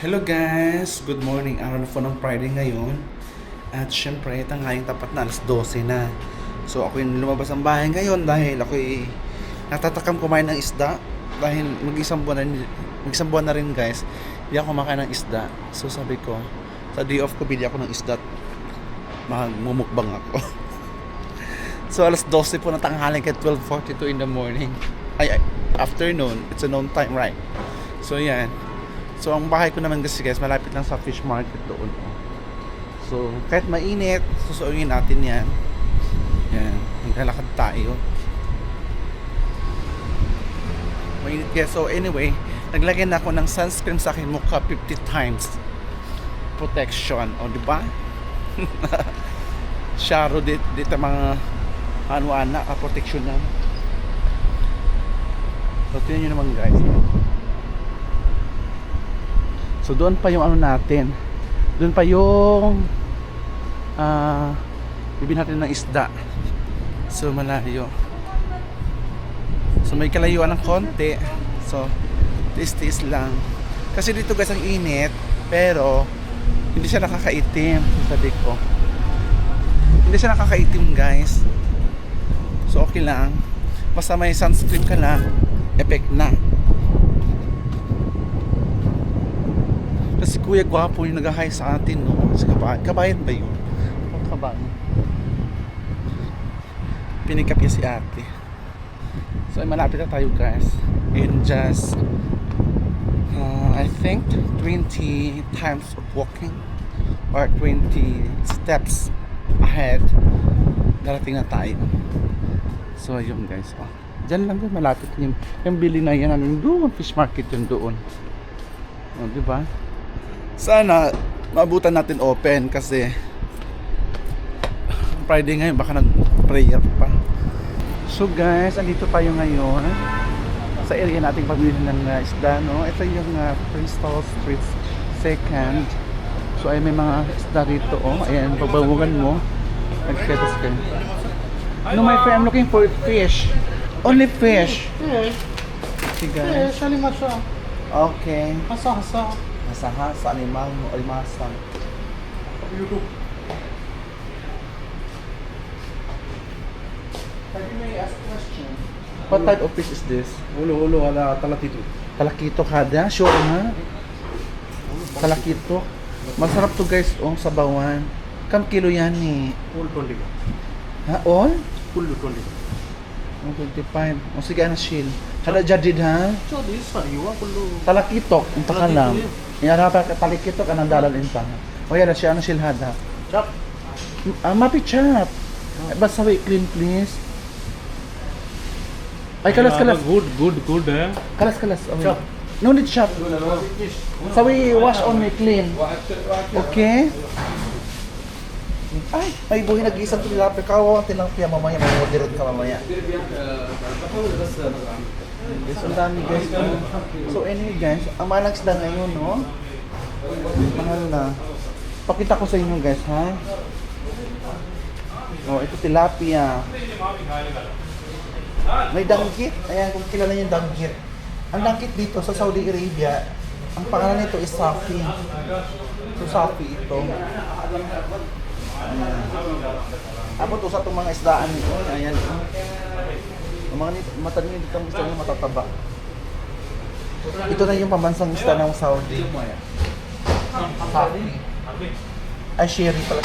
Hello guys! Good morning. Araw na po ng Friday ngayon. At syempre, tanghaling tapat na, alas 12 na. So ako yung lumabas ng bahay ngayon dahil ako'y natatakam kumain ng isda. Dahil mag-isang buwan na rin guys, hindi ako kumakain ng isda. So sabi ko, sa day off ko, bili ako ng isda at magmumukbang ako. So alas 12 po na tanghaling kaya 12:42 in the morning. Ay, afternoon. It's a noon time, right? So yan. So ang bahay ko naman kasi guys, malapit lang sa fish market doon. So kahit mainit, susuungin natin yan. Yan, maglalakad tayo. Mainit guys. So anyway, naglagay na ako ng sunscreen sa akin mukha 50 times protection. O diba? Sharo dito mga ano-ana, protection na. So tingnan nyo naman guys. So doon pa yung ano natin. Doon pa yung bibili natin ng isda. So malayo. So may kalayuan ng konti. So tiis-tiis lang. Kasi dito guys ang init, pero hindi siya nakakaitim, sabi ko. Hindi siya nakakaitim guys. So okay lang. Basta may sunscreen ka na, effect na. Kasi kuya gwapo yung nag-hi sa atin, no? Kasi kabayan ba yun? Kabayan. Pinikap niya si ate. So ay malapit na tayo guys. In just I think 20 times of walking or 20 steps ahead, darating na tayo. So ayun guys, dyan lang din malapit yung bili na yan, doon fish market yun doon. O diba? Sana maabutan natin open kasi Friday ngayon, baka nag-prayer pa. So guys, andito tayo ngayon sa area nating pamili ng isda, no? Ito yung Crystal Street Second. So ay may mga isda rito, oh. Ayan, pagbawugan mo, nagketas kayo. No, my friend, I'm looking for fish. Only fish. Okay guys. Okay. Hasa-hasa, animal, alimasang. YouTube. May ask question. What type of fish is this? Ulo ada talakito. Talakito kada? Sure ha? Talakito. Masarap to guys, sa bawan. Kam kilo yan eh? Full 20 ka. Ha? All? Full 20 ka. 25. O sige, ano shield? Hada jadid ha? So this sariwa kullu. Talakitok, unta ka lang. Yan pa talakitok anang dalalin pa. O yan siya, ano shield hada? Chop. Mapi chop. Basta wait, clean please. Ay, kalas. Good eh. Kalas. Okay. Chop. No need chop. So we wash only clean. Okay? Ay, may buhay nag-isang tilapia. Kawawa ang tilapia mamaya. Mamorderod ka mamaya. Yes, ang dami guys. So anyway guys, ang mahal isda ngayon, no? Mahal na. Pakita ko sa inyo guys, ha? Oh, ito tilapia. May danggit. Ayan, kung kilala niyo yung danggit. Ang danggit dito sa Saudi Arabia, ang pangalan nito is safi. So safi ito. Ayan. Tapos to sa itong mga isdaan nito. Ayan. Ang mga mata nyo dito ang isda nyo matataba. Ito na yung pambansang isda ng Saudi. Safi. Ay, sherry pala.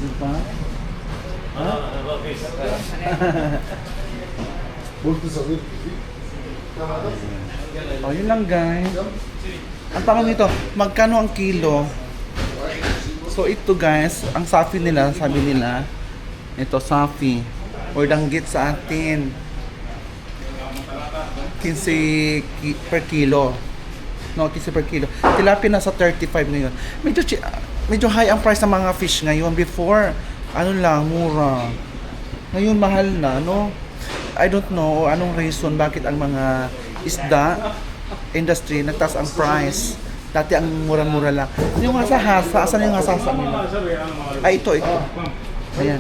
Diba? Oh, yun lang guys. Ang tanong nito, magkano ang kilo? So ito guys, ang safi nila, sabi nila, ito safi or danggit sa atin 15 per kilo. No, 15 per kilo. Tilapia nasa 35 ngayon. Medyo high ang price ng mga fish ngayon. Before, ano lang, mura. Ngayon mahal na, no? I don't know anong reason bakit ang mga isda industry nagtaas ang price. Dati ang mura-mura lang. Yung hasa-hasa, asan yung hasa-hasa nila? Ay, ito. Ayan.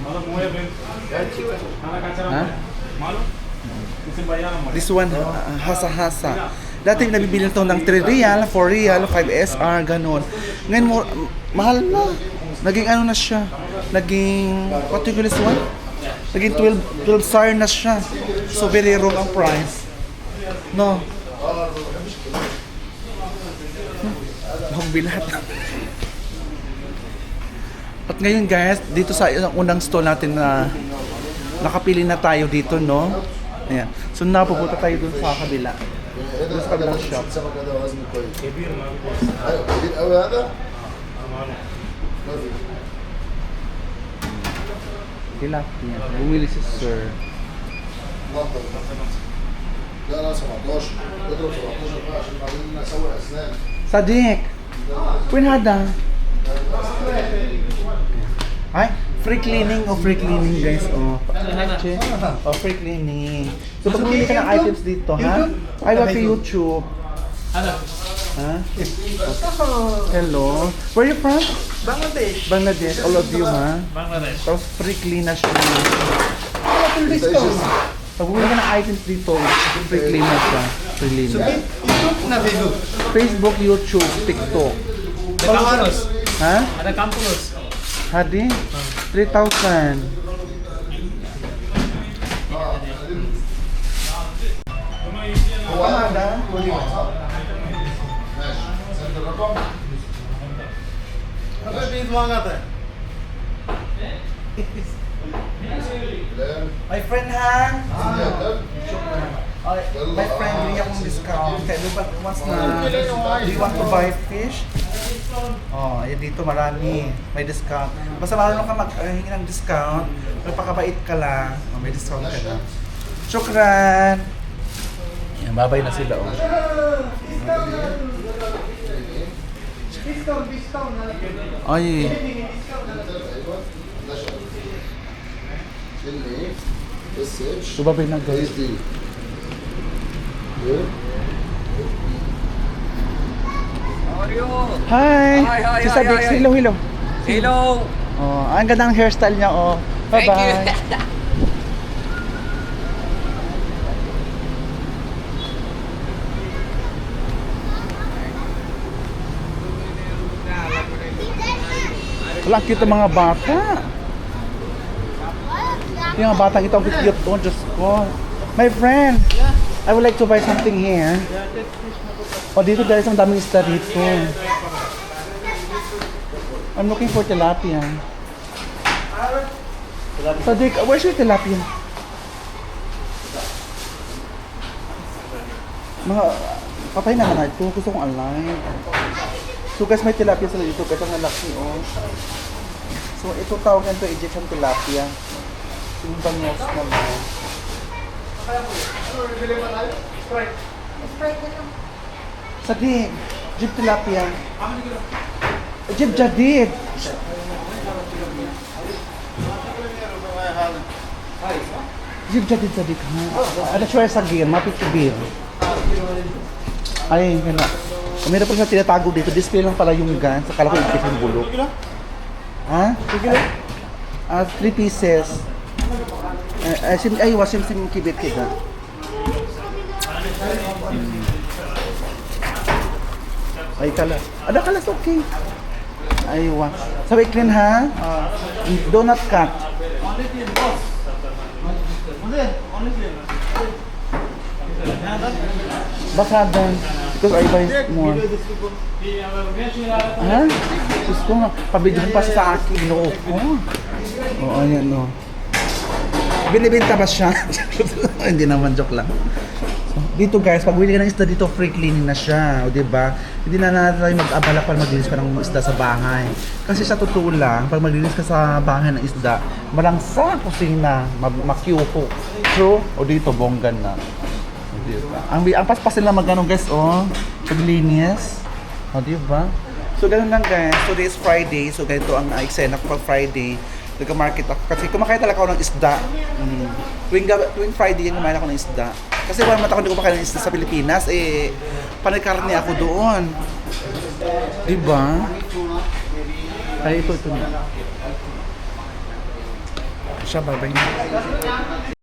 Ha? This one, hasa-hasa. Dati nabibili ito ng 3 real, 4 real, 5 SR, ganun. Ngayon, mahal na. Naging ano na siya. Naging, what do you call this one? Naging 12 SAR na siya. So, very wrong ang price. No. Huwag bilat. At ngayon guys, dito sa unang stall natin na nakapili na tayo dito, no? Ayan. So, napupunta tayo dun sa kabila. Dun sa kabilang shop. Tilapia. Bumili si Sir. لا لا 17 اضرب 17 بقى عشان بعدين نسوي اسنان Sadiq! Queen hada? Ay, free cleaning o free cleaning guys. Free cleaning. So pag bumili ka ng items dito, ha? Ay, ba YouTube? Ha? Hello. Where are you from? Bangladesh. Bangladesh. All of you, ha? Bangladesh. Tapos free clean na siya. Pag bumili ka ng items dito, free clean na siya. Free clean na. YouTube na Facebook. Facebook, YouTube, TikTok. Campus. Ha? Ada campus. Hadi? 3,000. هو هذا ماشي سند الرقم Habis mangata. My friend ha? Ah. My friend, hindi akong discount. Kaya lupa once na, do you want to buy fish? Oh, yan dito marami. May discount. Basta marunong ka maghingi ng discount. Magpakabait ka lang. Oh, may discount ka na. Shukran! Yan, babay na sila oh. Ay, اللي اس اتش so babay na guys. اس دي How are you? Hi! Hi, Si hi, Sadiq, hi, hi. hello, hello. Hello. Oh, ang ganda ng hairstyle niya oh. Thank Bye-bye. you. Wala, cute ang mga bata. Yung mga batang ito, ang cute oh, Diyos ko. My friend, I would like to buy something here. Oh, dito guys, ang daming isda dito. I'm looking for tilapia. Sadiq, where's your tilapia? Mga, patay naman na ito. Gusto kong alive. So guys, may tilapia sila dito. Guys, ang lalaki oh. So ito tawag nito Egyptian tilapia. Yung bangos naman. Sadiq, Jib tilapia. Jib jadid. Jib jadid Sadiq ha. Ada shwaya sagir, mapit kabir. Ay, gana. Meron pa siya tinatago dito. Display lang pala yung guns. Akala ko ikit yung bulok. Ha? 3 pieces. Ay, wasim sim kibit kita. Ay, kalas. Ada kalas, okay. Ay, wa. Sabi clean ha? Donut cut. Baka dan. Because I buy more. Ha? Gusto nga. Pabidyohan pa siya sa akin. No. Oo, ayan no. Binibenta ba siya? Hindi naman, joke lang. So, dito guys, pag bili ka ng isda dito, free cleaning na siya. O diba? Hindi na natin mag-abala para maglinis ka ng isda sa bahay. Kasi sa totoo lang, pag maglinis ka sa bahay ng isda, malangsa kusina, makyuko. True? O dito, bonggan na. O diba? Ang paspasin lang magano guys, oh. Paglinis. O diba? So ganun lang guys. Today is Friday. So ganito ang eksena ko pag Friday. Nag-market ako kasi kumakain talaga ako ng isda. Tuwing Friday yan kumain ako ng isda. Kasi wala naman ako hindi kumakain ng isda sa Pilipinas, eh panay-karne ako doon. Diba? Ay, ito na. Siya, bye-bye na.